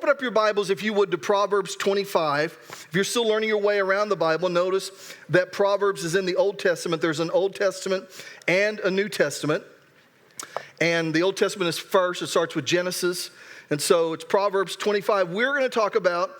open up your Bibles, if you would, to Proverbs 25. If you're still learning your way around the Bible, notice that Proverbs is in the Old Testament. There's an Old Testament and a New Testament. And the Old Testament is first. It starts with Genesis. And so it's Proverbs 25. We're going to talk about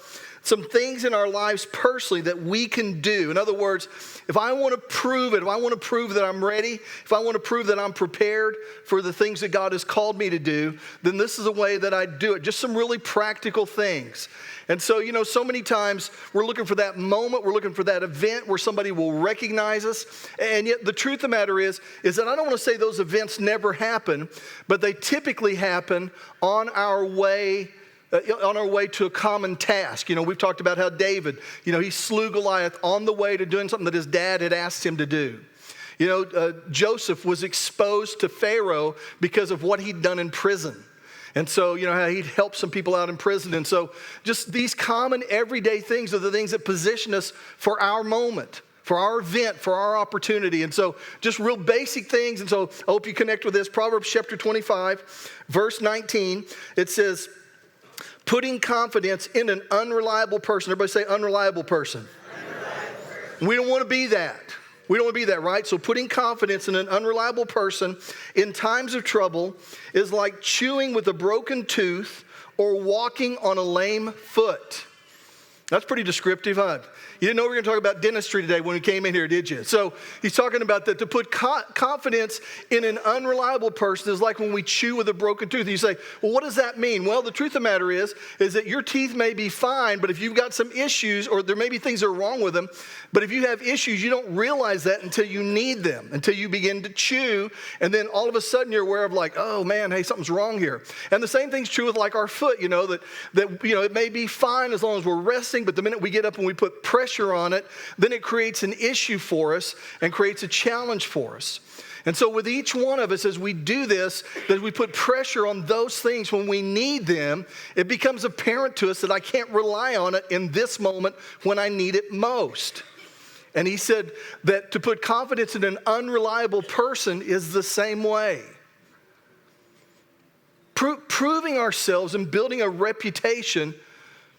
some things in our lives personally that we can do. In other words, if I want to prove it, if I want to prove that I'm ready, if I want to prove that I'm prepared for the things that God has called me to do, then this is a way that I do it. Just some really practical things. And so, so many times we're looking for that moment, we're looking for that event where somebody will recognize us. And yet the truth of the matter is that I don't want to say those events never happen, but they typically happen on our way to a common task. We've talked about how David, he slew Goliath on the way to doing something that his dad had asked him to do. Joseph was exposed to Pharaoh because of what he'd done in prison. And so, how he'd helped some people out in prison. And so just these common everyday things are the things that position us for our moment, for our event, for our opportunity. And so just real basic things. And so I hope you connect with this. Proverbs chapter 25, verse 19, it says, putting confidence in an unreliable person. Everybody say unreliable person. Unreliable person. We don't want to be that. We don't want to be that, right? So putting confidence in an unreliable person in times of trouble is like chewing with a broken tooth or walking on a lame foot. That's pretty descriptive, huh? You didn't know we were going to talk about dentistry today when we came in here, did you? So he's talking about that to put confidence in an unreliable person is like when we chew with a broken tooth. You say, well, what does that mean? Well, the truth of the matter is that your teeth may be fine, but if you've got some issues or there may be things that are wrong with them, but if you have issues, you don't realize that until you need them, until you begin to chew, and then all of a sudden you're aware of like, oh man, hey, something's wrong here. And the same thing's true with like our foot, that it may be fine as long as we're resting, but the minute we get up and we put pressure on it, then it creates an issue for us and creates a challenge for us. And so with each one of us, as we do this, that we put pressure on those things when we need them, it becomes apparent to us that I can't rely on it in this moment when I need it most. And he said that to put confidence in an unreliable person is the same way. Proving ourselves and building a reputation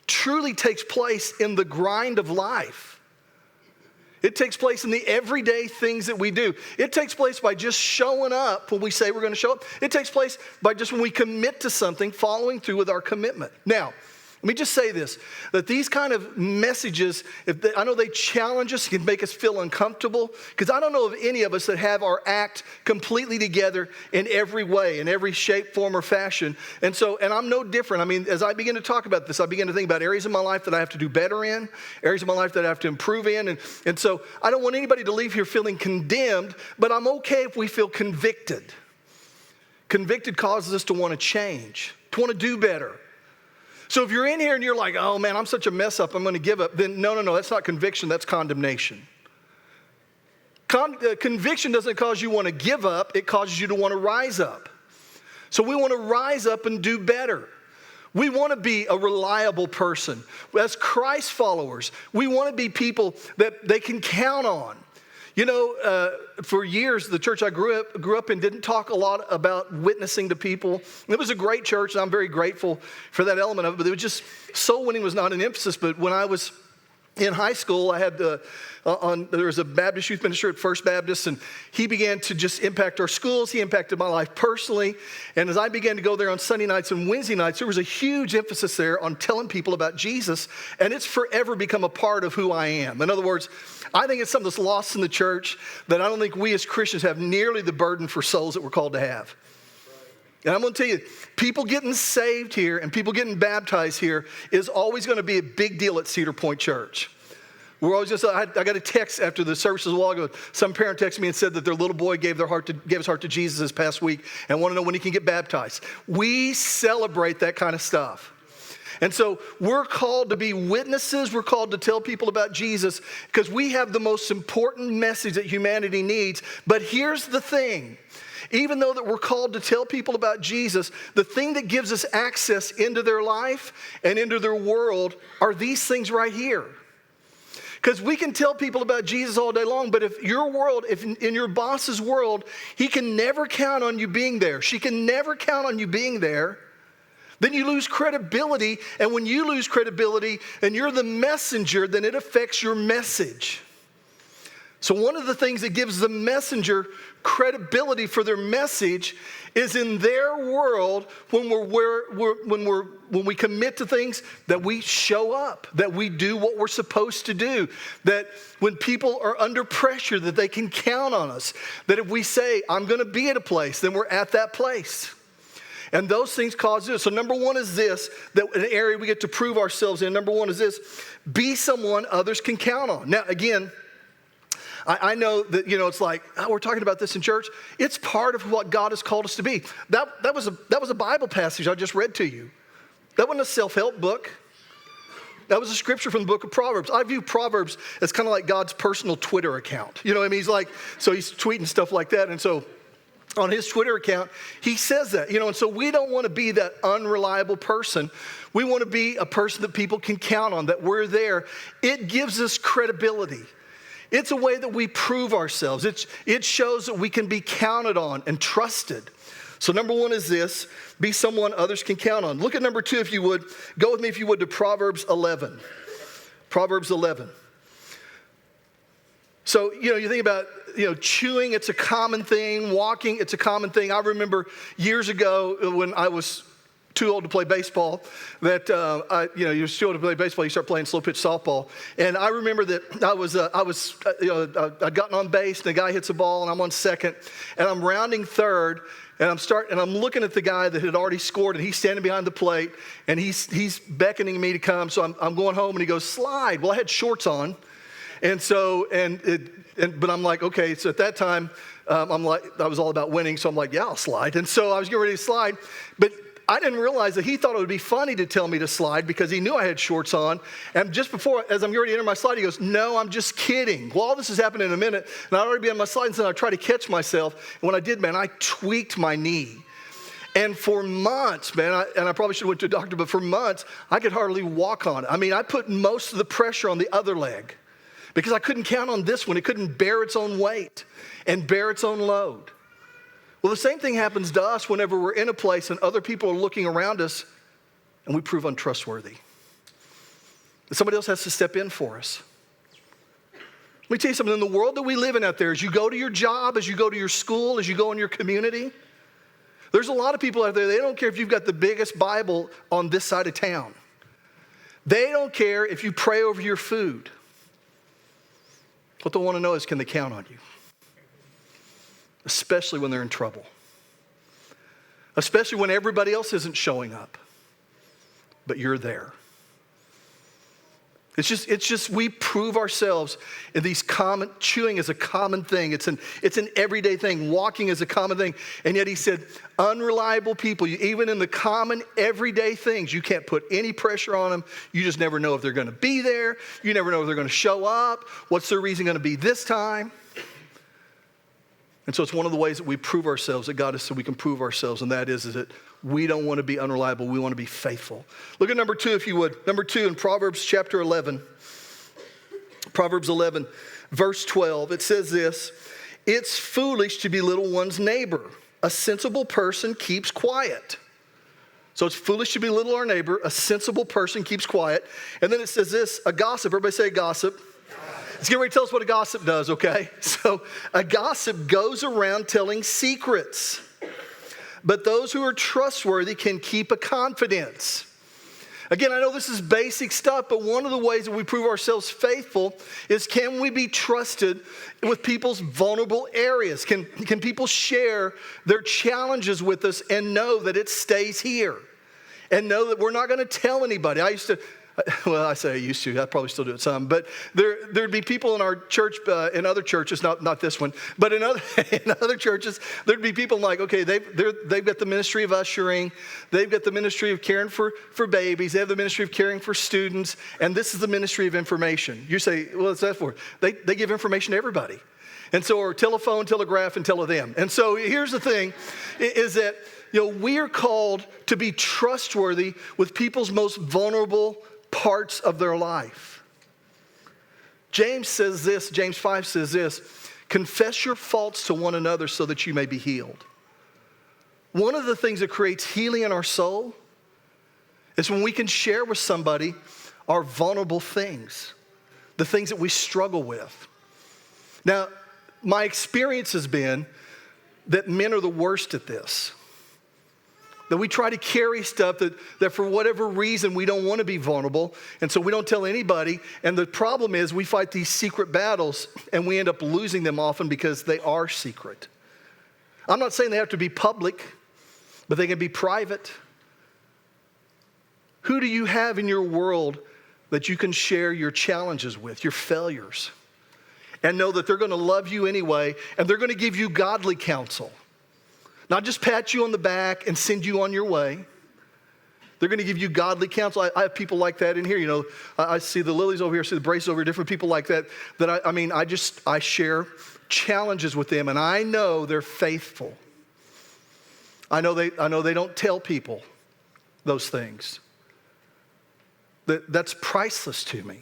truly takes place in the grind of life. It takes place in the everyday things that we do. It takes place by just showing up when we say we're going to show up. It takes place by just when we commit to something, following through with our commitment. Now, let me just say this, that these kind of messages, I know they challenge us, can make us feel uncomfortable, because I don't know of any of us that have our act completely together in every way, in every shape, form, or fashion. And I'm no different. I mean, as I begin to talk about this, I begin to think about areas of my life that I have to do better in, areas of my life that I have to improve in. And so I don't want anybody to leave here feeling condemned, but I'm okay if we feel convicted. Convicted causes us to want to change, to want to do better. So if you're in here and you're like, oh man, I'm such a mess up, I'm going to give up, then no, that's not conviction, that's condemnation. Conviction doesn't cause you want to give up, it causes you to want to rise up. So we want to rise up and do better. We want to be a reliable person. As Christ followers, we want to be people that they can count on. For years, the church I grew up in didn't talk a lot about witnessing to people. It was a great church, and I'm very grateful for that element of it, but it was just, soul winning was not an emphasis. But when I was in high school, I had there was a Baptist youth minister at First Baptist, and he began to just impact our schools. He impacted my life personally. And as I began to go there on Sunday nights and Wednesday nights, there was a huge emphasis there on telling people about Jesus, and it's forever become a part of who I am. In other words, I think it's something that's lost in the church that I don't think we as Christians have nearly the burden for souls that we're called to have. And I'm going to tell you, people getting saved here and people getting baptized here is always going to be a big deal at Cedar Point Church. We're always just, I got a text after the services a while ago. Some parent texted me and said that their little boy gave his heart to Jesus this past week and want to know when he can get baptized. We celebrate that kind of stuff. And so we're called to be witnesses. We're called to tell people about Jesus because we have the most important message that humanity needs. But here's the thing. Even though that we're called to tell people about Jesus, the thing that gives us access into their life and into their world are these things right here. Because we can tell people about Jesus all day long, but if in your boss's world, he can never count on you being there. She can never count on you being there. then you lose credibility. And when you lose credibility and you're the messenger, then it affects your message. So one of the things that gives the messenger credibility for their message is in their world when we commit to things, that we show up, that we do what we're supposed to do, that when people are under pressure, that they can count on us, that if we say, I'm going to be at a place, then we're at that place. And those things cause this. So number one is this, that an area we get to prove ourselves in. Number one is this, be someone others can count on. Now, again, I know that, it's like, we're talking about this in church. It's part of what God has called us to be. That was a Bible passage I just read to you. That wasn't a self-help book. That was a scripture from the book of Proverbs. I view Proverbs as kind of like God's personal Twitter account. You know what I mean? So he's tweeting stuff like that. And so on his Twitter account, he says that, and so we don't want to be that unreliable person. We want to be a person that people can count on, that we're there. It gives us credibility. It's a way that we prove ourselves. It shows that we can be counted on and trusted. So number one is this, be someone others can count on. Look at number two, if you would. Go with me, if you would, to Proverbs 11. Proverbs 11. So, you think about, chewing, it's a common thing. Walking, it's a common thing. I remember years ago when I was too old to play baseball, that you're too old to play baseball, you start playing slow pitch softball. And I remember that I'd gotten on base, and the guy hits a ball, and I'm on second, and I'm rounding third, and I'm looking at the guy that had already scored, and he's standing behind the plate, and he's beckoning me to come. So I'm going home, and he goes, slide. Well, I had shorts on, and so but I'm like, okay. So at that time, I was all about winning, so I'm like, yeah, I'll slide. And so I was getting ready to slide, but I didn't realize that he thought it would be funny to tell me to slide because he knew I had shorts on. And just before, as I'm getting ready to enter my slide, he goes, no, I'm just kidding. Well, all this is happening in a minute, and I'd already be on my slide, and so I tried to catch myself. And when I did, man, I tweaked my knee. And for months, man, I probably should have went to a doctor, but for months, I could hardly walk on it. I mean, I put most of the pressure on the other leg because I couldn't count on this one. It couldn't bear its own weight and bear its own load. Well, the same thing happens to us whenever we're in a place and other people are looking around us and we prove untrustworthy. Somebody else has to step in for us. Let me tell you something. In the world that we live in out there, as you go to your job, as you go to your school, as you go in your community, there's a lot of people out there, they don't care if you've got the biggest Bible on this side of town. They don't care if you pray over your food. What they want to know is, can they count on you? Especially when they're in trouble. Especially when everybody else isn't showing up, but you're there. It's just we prove ourselves in these common, chewing is a common thing. It's an everyday thing. Walking is a common thing. And yet he said, unreliable people, even in the common everyday things, you can't put any pressure on them. You just never know if they're going to be there. You never know if they're going to show up. What's their reason going to be this time? And so it's one of the ways that we prove ourselves, that God has said we can prove ourselves, and that is that we don't want to be unreliable. We want to be faithful. Look at number two, if you would. Number two in Proverbs chapter 11. Proverbs 11, verse 12. It says this, it's foolish to belittle one's neighbor. A sensible person keeps quiet. So it's foolish to belittle our neighbor. A sensible person keeps quiet. And then it says this, a gossip. Everybody say gossip. Let's get ready to tell us what a gossip does, okay? So a gossip goes around telling secrets, but those who are trustworthy can keep a confidence. Again, I know this is basic stuff, but one of the ways that we prove ourselves faithful is, can we be trusted with people's vulnerable areas? Can people share their challenges with us and know that it stays here? And know that we're not going to tell anybody. I used to, I probably still do it some, but there'd be people in our church, in other churches, not this one, but in other churches, there'd be people like, okay, they've got the ministry of ushering, they've got the ministry of caring for babies, they have the ministry of caring for students, and this is the ministry of information. You say, well, what's that for? They give information to everybody. And so, or telephone, telegraph, and them. And so here's the thing, is that, we are called to be trustworthy with people's most vulnerable parts of their life. James says this, James 5 says this, confess your faults to one another so that you may be healed. One of the things that creates healing in our soul It's when we can share with somebody our vulnerable things, the things that we struggle with. Now, my experience has been that men are the worst at this. That we try to carry stuff that for whatever reason we don't want to be vulnerable, and so we don't tell anybody. And the problem is we fight these secret battles and we end up losing them often because they are secret. I'm not saying they have to be public, but they can be private. Who do you have in your world that you can share your challenges with, your failures, and know that they're going to love you anyway, and they're going to give you godly counsel? Not just pat you on the back and send you on your way. They're going to give you godly counsel. I have people like that in here. You know, I see the Lilies over here, I see the Braces over here, different people like that. I share challenges with them, and I know they're faithful. I know they don't tell people those things. That's priceless to me.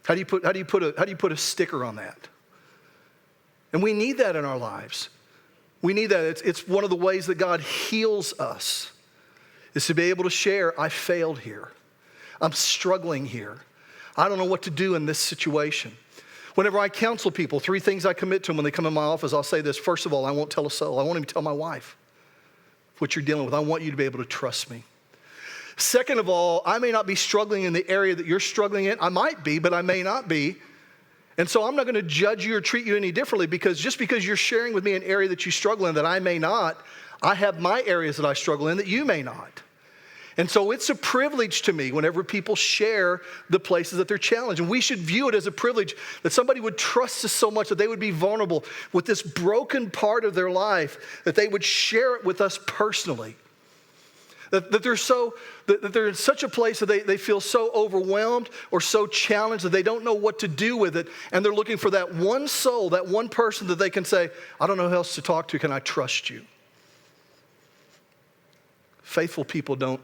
How do you put a sticker on that? And we need that in our lives. We need that. It's one of the ways that God heals us, is to be able to share, I failed here. I'm struggling here. I don't know what to do in this situation. Whenever I counsel people, 3 things I commit to them when they come in my office, I'll say this. First of all, I won't tell a soul. I won't even tell my wife what you're dealing with. I want you to be able to trust me. Second of all, I may not be struggling in the area that you're struggling in. I might be, but I may not be. And so I'm not going to judge you or treat you any differently, because just because you're sharing with me an area that you struggle in that I may not, I have my areas that I struggle in that you may not. And so it's a privilege to me whenever people share the places that they're challenged. And we should view it as a privilege that somebody would trust us so much that they would be vulnerable with this broken part of their life, that they would share it with us personally. That they're in such a place that they feel so overwhelmed or so challenged that they don't know what to do with it. And they're looking for that one soul, that one person that they can say, I don't know who else to talk to. Can I trust you? Faithful people don't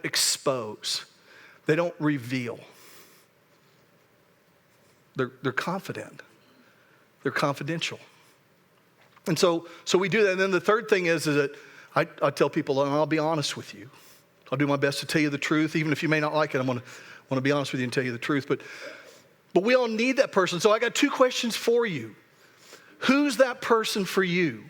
expose. They don't reveal. They're confident. They're confidential. And so we do that. And then the third thing is that I tell people, and I'll be honest with you. I'll do my best to tell you the truth. Even if you may not like it, I'm going to be honest with you and tell you the truth. But we all need that person. So I got 2 questions for you. Who's that person for you?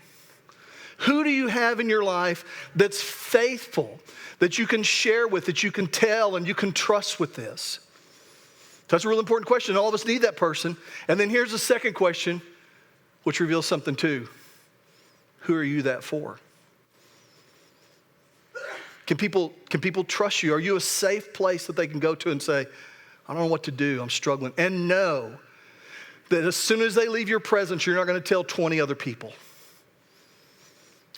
Who do you have in your life that's faithful, that you can share with, that you can tell and you can trust with this? So that's a real important question. All of us need that person. And then here's the second question, which reveals something too. Who are you that for? Can people trust you? Are you a safe place that they can go to and say, I don't know what to do, I'm struggling. And know that as soon as they leave your presence, you're not going to tell 20 other people.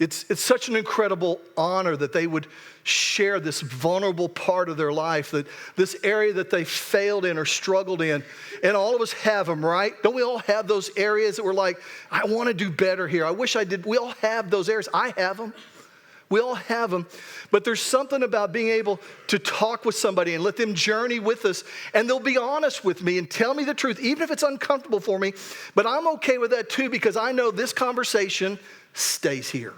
It's such an incredible honor that they would share this vulnerable part of their life, that this area that they failed in or struggled in. And all of us have them, right? Don't we all have those areas that we're like, I want to do better here. I wish I did. We all have those areas. I have them. We all have them, but there's something about being able to talk with somebody and let them journey with us, and they'll be honest with me and tell me the truth, even if it's uncomfortable for me, but I'm okay with that too, because I know this conversation stays here.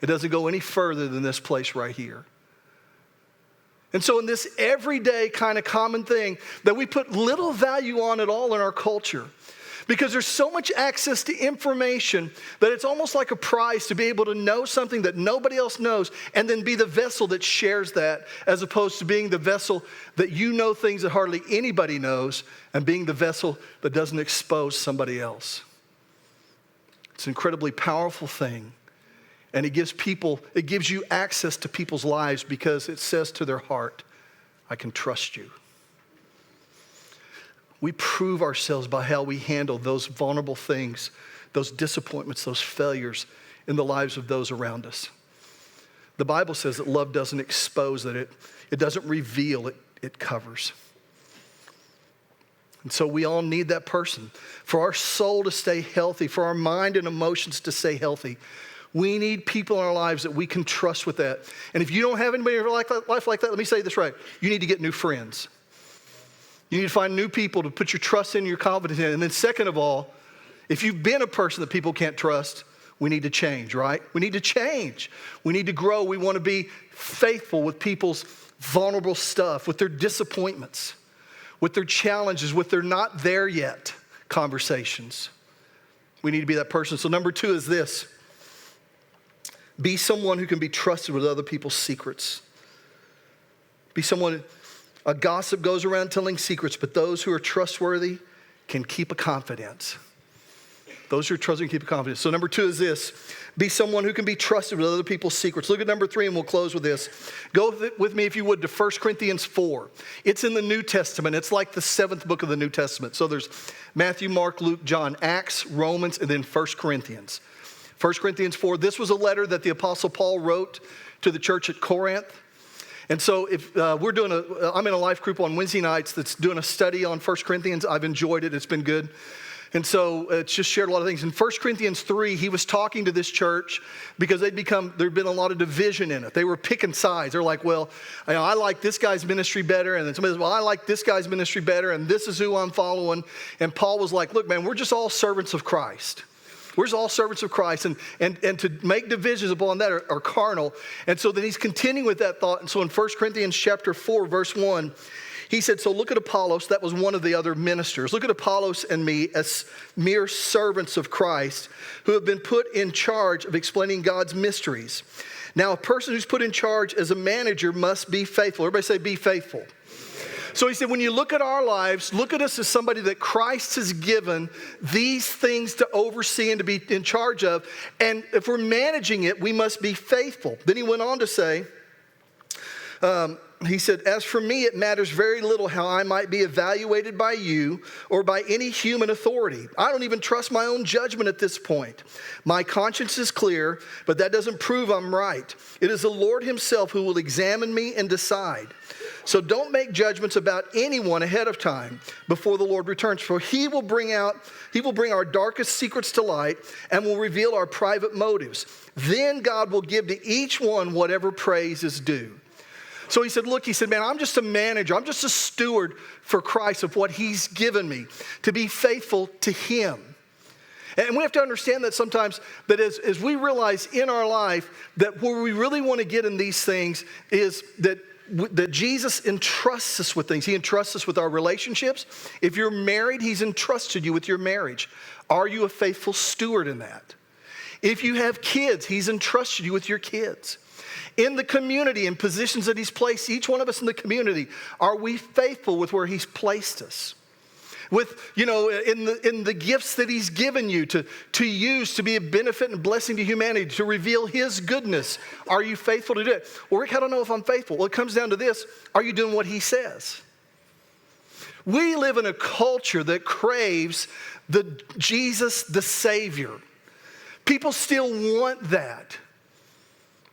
It doesn't go any further than this place right here. And so in this everyday kind of common thing that we put little value on at all in our culture, because there's so much access to information that it's almost like a prize to be able to know something that nobody else knows and then be the vessel that shares that, as opposed to being the vessel that you know things that hardly anybody knows and being the vessel that doesn't expose somebody else. It's an incredibly powerful thing. And it gives you access to people's lives because it says to their heart, I can trust you. We prove ourselves by how we handle those vulnerable things, those disappointments, those failures in the lives of those around us. The Bible says that love doesn't expose, that it doesn't reveal, it covers. And so we all need that person. For our soul to stay healthy, for our mind and emotions to stay healthy, we need people in our lives that we can trust with that. And if you don't have anybody in your life like that, let me say this right. You need to get new friends. You need to find new people to put your trust in, your confidence in. And then second of all, if you've been a person that people can't trust, we need to change, right? We need to change. We need to grow. We want to be faithful with people's vulnerable stuff, with their disappointments, with their challenges, with their not there yet conversations. We need to be that person. So number 2 is this. Be someone who can be trusted with other people's secrets. Be someone, a gossip goes around telling secrets, but those who are trustworthy can keep a confidence. Those who are trustworthy can keep a confidence. So number 2 is this. Be someone who can be trusted with other people's secrets. Look at number 3 and we'll close with this. Go with me, if you would, to 1 Corinthians 4. It's in the New Testament. It's like the 7th book of the New Testament. So there's Matthew, Mark, Luke, John, Acts, Romans, and then 1 Corinthians. 1 Corinthians 4, this was a letter that the Apostle Paul wrote to the church at Corinth. And so if I'm in a life group on Wednesday nights that's doing a study on 1 Corinthians. I've enjoyed it. It's been good. And so it's just shared a lot of things. In 1 Corinthians 3, he was talking to this church because there'd been a lot of division in it. They were picking sides. They're like, well, I like this guy's ministry better. And then somebody says, well, I like this guy's ministry better. And this is who I'm following. And Paul was like, look, man, we're just all servants of Christ. We're just all servants of Christ. And to make divisions upon that are carnal. And so then he's continuing with that thought. And so in 1 Corinthians chapter 4, verse 1, he said, so look at Apollos. That was one of the other ministers. Look at Apollos and me as mere servants of Christ who have been put in charge of explaining God's mysteries. Now, a person who's put in charge as a manager must be faithful. Everybody say, be faithful. So he said, when you look at our lives, look at us as somebody that Christ has given these things to oversee and to be in charge of. And if we're managing it, we must be faithful. Then he went on to say, he said, as for me, it matters very little how I might be evaluated by you or by any human authority. I don't even trust my own judgment at this point. My conscience is clear, but that doesn't prove I'm right. It is the Lord himself who will examine me and decide. So don't make judgments about anyone ahead of time before the Lord returns. For he will bring our darkest secrets to light and will reveal our private motives. Then God will give to each one whatever praise is due. So he said, man, I'm just a manager. I'm just a steward for Christ of what he's given me to be faithful to him. And we have to understand that sometimes that as we realize in our life that where we really want to get in these things is that Jesus entrusts us with things. He entrusts us with our relationships. If you're married, he's entrusted you with your marriage. Are you a faithful steward in that? If you have kids, he's entrusted you with your kids. In the community, in positions that he's placed, each one of us in the community, are we faithful with where he's placed us? With, in the gifts that he's given you to use to be a benefit and blessing to humanity, to reveal his goodness. Are you faithful to do it? Well, Rick, I don't know if I'm faithful. Well, it comes down to this. Are you doing what he says? We live in a culture that craves Jesus, the Savior. People still want that.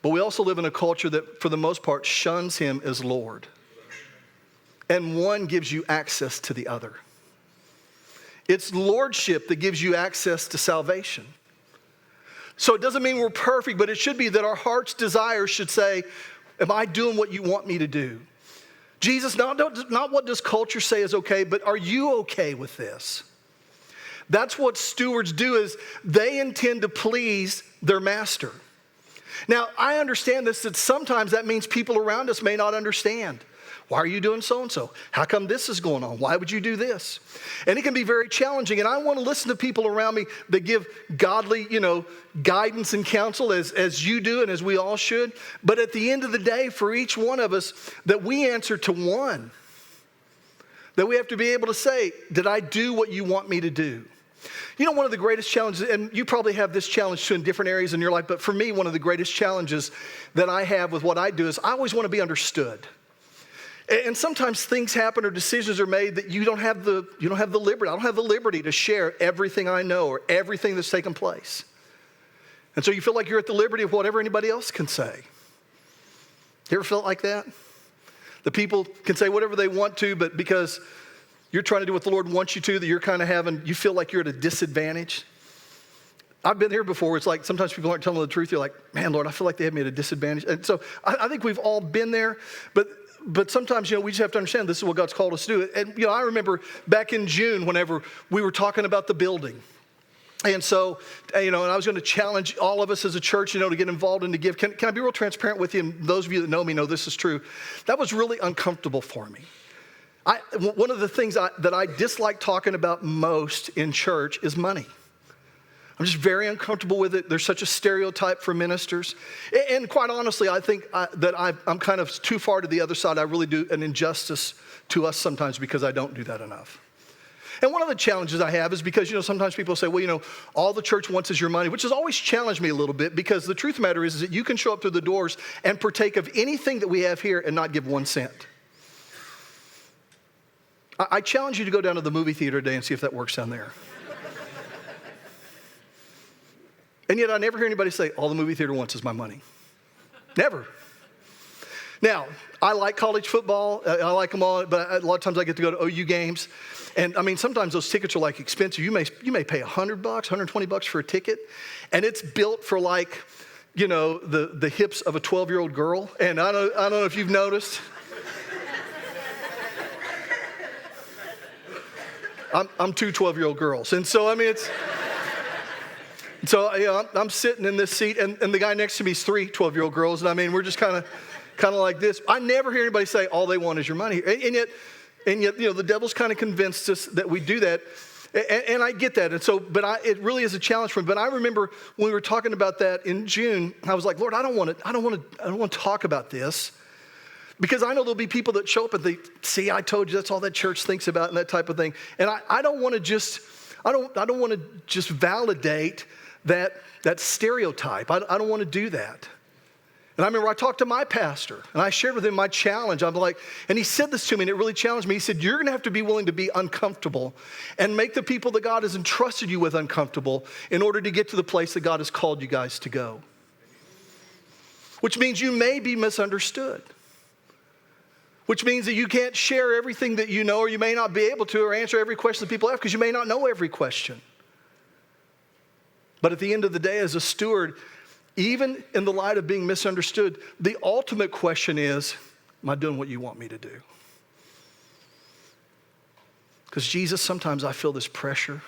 But we also live in a culture that, for the most part, shuns him as Lord. And one gives you access to the other. It's lordship that gives you access to salvation. So it doesn't mean we're perfect, but it should be that our heart's desire should say, am I doing what you want me to do? Jesus, not what does culture say is okay, but are you okay with this? That's what stewards do, is they intend to please their master. Now, I understand this, that sometimes that means people around us may not understand. Why are you doing so-and-so? How come this is going on? Why would you do this? And it can be very challenging. And I want to listen to people around me that give godly, guidance and counsel as you do and as we all should. But at the end of the day, for each one of us, that we answer to one. That we have to be able to say, did I do what you want me to do? One of the greatest challenges, and you probably have this challenge too in different areas in your life, but for me, one of the greatest challenges that I have with what I do is I always want to be understood. And sometimes things happen or decisions are made that you don't have the liberty. I don't have the liberty to share everything I know or everything that's taken place. And so you feel like you're at the liberty of whatever anybody else can say. You ever felt like that? The people can say whatever they want to, but because you're trying to do what the Lord wants you to, that you're kind of you feel like you're at a disadvantage. I've been here before. It's like sometimes people aren't telling the truth. You're like, man, Lord, I feel like they have me at a disadvantage. And so I think we've all been there, but sometimes, we just have to understand this is what God's called us to do. And, I remember back in June, whenever we were talking about the building, And so, and I was going to challenge all of us as a church, to get involved and to give. Can I be real transparent with you? And those of you that know me know this is true. That was really uncomfortable for me. One of the things that I dislike talking about most in church is money. I'm just very uncomfortable with it. There's such a stereotype for ministers. And quite honestly, I think that I'm kind of too far to the other side. I really do an injustice to us sometimes because I don't do that enough. And one of the challenges I have is because, sometimes people say, well, all the church wants is your money, which has always challenged me a little bit, because the truth of the matter is that you can show up through the doors and partake of anything that we have here and not give 1 cent. I challenge you to go down to the movie theater today and see if that works down there. And yet I never hear anybody say, all the movie theater wants is my money. Never. Now, I like college football. I like them all, but a lot of times I get to go to OU games. And sometimes those tickets are expensive. You may pay $100, $120 for a ticket. And it's built for the hips of a 12-year-old girl. And I don't know if you've noticed. I'm 2 12-year-old girls. And so, I'm sitting in this seat, and the guy next to me is 3 12-year-old girls. And we're just kind of like this. I never hear anybody say, all they want is your money. And yet, the devil's kind of convinced us that we do that. And I get that. And so, it really is a challenge for me. But I remember when we were talking about that in June, I was like, Lord, I don't want to talk about this. Because I know there'll be people that show up and they see, I told you that's all that church thinks about and that type of thing. And I don't want to just validate that stereotype. I don't want to do that. And I remember I talked to my pastor and I shared with him my challenge. I'm like, and he said this to me and it really challenged me. He said, you're going to have to be willing to be uncomfortable and make the people that God has entrusted you with uncomfortable in order to get to the place that God has called you guys to go. Which means you may be misunderstood. Which means that you can't share everything that you know, or you may not be able to, or answer every question that people have because you may not know every question. But at the end of the day, as a steward, even in the light of being misunderstood, the ultimate question is, am I doing what you want me to do? Because Jesus, sometimes I feel this pressure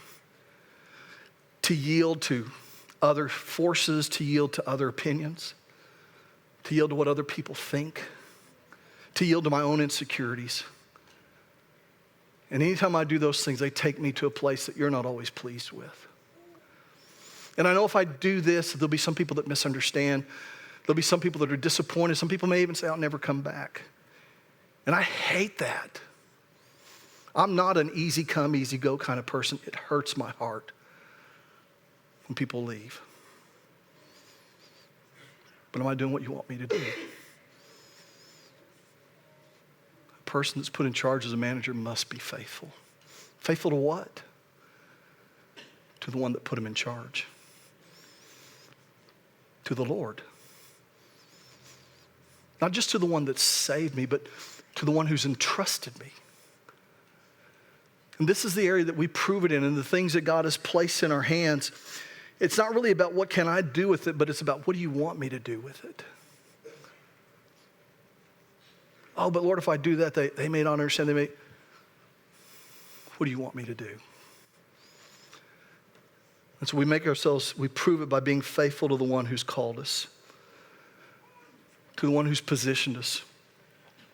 to yield to other forces, to yield to other opinions, to yield to what other people think, to yield to my own insecurities. And anytime I do those things, they take me to a place that you're not always pleased with. And I know if I do this, there'll be some people that misunderstand. There'll be some people that are disappointed. Some people may even say, I'll never come back. And I hate that. I'm not an easy come, easy go kind of person. It hurts my heart when people leave. But am I doing what you want me to do? A person that's put in charge as a manager must be faithful. Faithful to what? To the one that put him in charge. To the Lord. Not just to the one that saved me, but to the one who's entrusted me. And this is the area that we prove it in, and the things that God has placed in our hands. It's not really about what can I do with it, but it's about what do you want me to do with it? Oh, but Lord, if I do that, they may not understand. What do you want me to do? And so we prove it by being faithful to the one who's called us, to the one who's positioned us,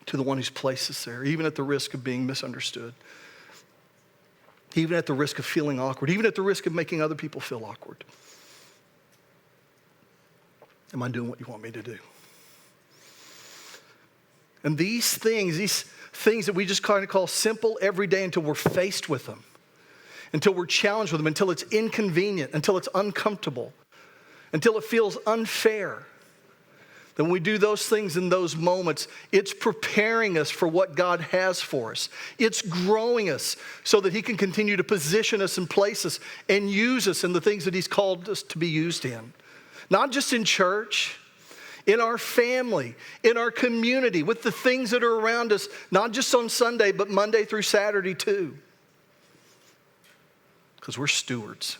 to the one who's placed us there, even at the risk of being misunderstood, even at the risk of feeling awkward, even at the risk of making other people feel awkward. Am I doing what you want me to do? And these things that we just kind of call simple every day until we're faced with them, until we're challenged with them, until it's inconvenient, until it's uncomfortable, until it feels unfair. Then when we do those things in those moments, it's preparing us for what God has for us. It's growing us so that he can continue to position us and place us and use us in the things that he's called us to be used in. Not just in church, in our family, in our community, with the things that are around us, not just on Sunday, but Monday through Saturday too. Because we're stewards.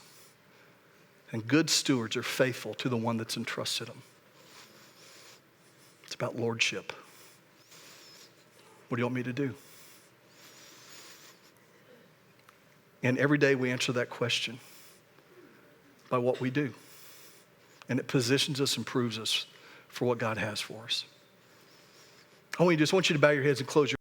And good stewards are faithful to the one that's entrusted them. It's about lordship. What do you want me to do? And every day we answer that question. by what we do. And it positions us and proves us for what God has for us. I want you to bow your heads and close your